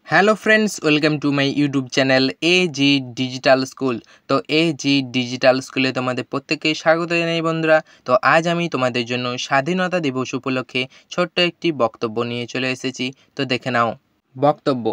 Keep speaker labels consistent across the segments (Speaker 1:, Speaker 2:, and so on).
Speaker 1: Hello friends, welcome to my YouTube channel AG digital school. তো AG digital স্কুলে তোমাদের প্রত্যেককে স্বাগত জানাই বন্ধুরা। তো আজ আমি তোমাদের জন্য স্বাধীনতা দিবস উপলক্ষে ছোট্ট একটি বক্তব্য নিয়ে চলে এসেছি। তো দেখে নাও বক্তব্য।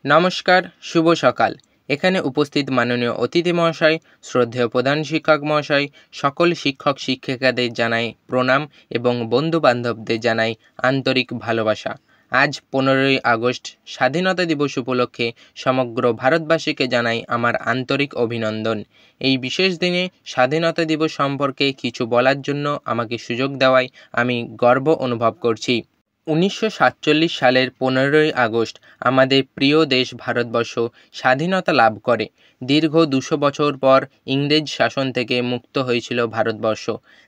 Speaker 1: নমস্কার, শুভ সকাল। এখানে উপস্থিত মাননীয় অতিথি মহাশয়, শ্রদ্ধেয় প্রধান শিক্ষক মহাশয়, সকল শিক্ষক শিক্ষিকাদের জানাই প্রণাম এবং বন্ধু বান্ধবদের জানাই আন্তরিক ভালোবাসা। আজ 15ই আগস্ট স্বাধীনতা দিবস উপলক্ষে সমগ্র ভারতবাসীকে জানাই আমার আন্তরিক অভিনন্দন। এই বিশেষ দিনে স্বাধীনতা দিবস সম্পর্কে কিছু বলার জন্য আমাকে সুযোগ দেওয়ায় আমি গর্ব অনুভব করছি। 1947 সালের 15ই আগস্ট আমাদের প্রিয় দেশ ভারতবর্ষ স্বাধীনতা লাভ করে। দীর্ঘ 200 বছর পর ইংরেজ শাসন থেকে মুক্ত হয়েছিল ভারতবর্ষ।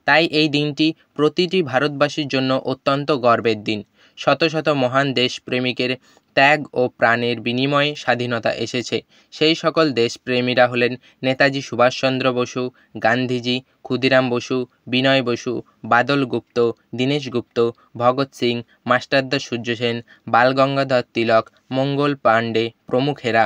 Speaker 1: তাই এই দিনটি প্রতিটি ভারতবাসীর জন্য অত্যন্ত গর্বের দিন। শত শত মহান দেশপ্রেমিকের ত্যাগ ও প্রাণের বিনিময়ে স্বাধীনতা এসেছে। সেই সকল দেশপ্রেমীরা হলেন নেতাজি সুভাষচন্দ্র বসু, গান্ধীজি, ক্ষুদিরাম বসু, বিনয় বসু, বাদল গুপ্ত, দীনেশ গুপ্ত, ভগৎ সিং, মাস্টারদা সূর্য সেন, বালগঙ্গাধর তিলক, মঙ্গল পাণ্ডে প্রমুখেরা।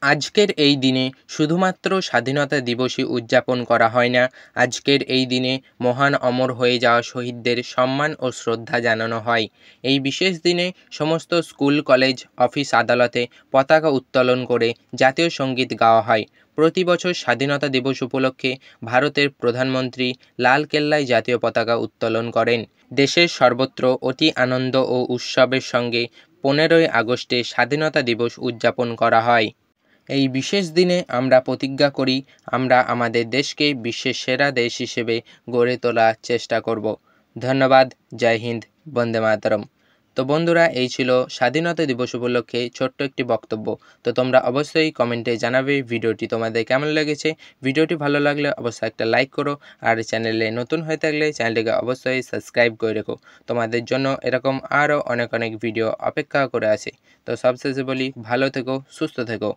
Speaker 1: আজকের এই দিনে শুধুমাত্র স্বাধীনতা দিবসই উদযাপন করা হয় না, আজকের এই দিনে মহান অমর হয়ে যাওয়া শহীদদের সম্মান ও শ্রদ্ধা জানানো হয়। এই বিশেষ দিনে সমস্ত স্কুল, কলেজ, অফিস, আদালতে পতাকা উত্তোলন করে জাতীয় সঙ্গীত গাওয়া হয়। প্রতি বছর স্বাধীনতা দিবস উপলক্ষে ভারতের প্রধানমন্ত্রী লালকেল্লায় জাতীয় পতাকা উত্তোলন করেন। দেশের সর্বত্র অতি আনন্দ ও উৎসবের সঙ্গে 15ই আগস্টে স্বাধীনতা দিবস উদযাপন করা হয়। এই বিশেষ দিনে আমরা প্রতিজ্ঞা করি, আমরা আমাদের দেশকে বিশ্বের সেরা দেশ হিসেবে গড়ে তোলার চেষ্টা করব। ধন্যবাদ। জয় হিন্দ, বন্দে মাতরম। তো বন্ধুরা, এই ছিল স্বাধীনতা দিবস উপলক্ষে ছোট্ট একটি বক্তব্য। তো তোমরা অবশ্যই কমেন্টে জানাবে ভিডিওটি তোমাদের কেমন লেগেছে। ভিডিওটি ভালো লাগলে অবশ্যই একটা লাইক করো, আর চ্যানেলে নতুন হয়ে থাকলে চ্যানেলটিকে অবশ্যই সাবস্ক্রাইব করে রেখো। তোমাদের জন্য এরকম আরও অনেক অনেক ভিডিও অপেক্ষা করে আছে। তো সবশেষে বলি, ভালো থেকো, সুস্থ থেকো।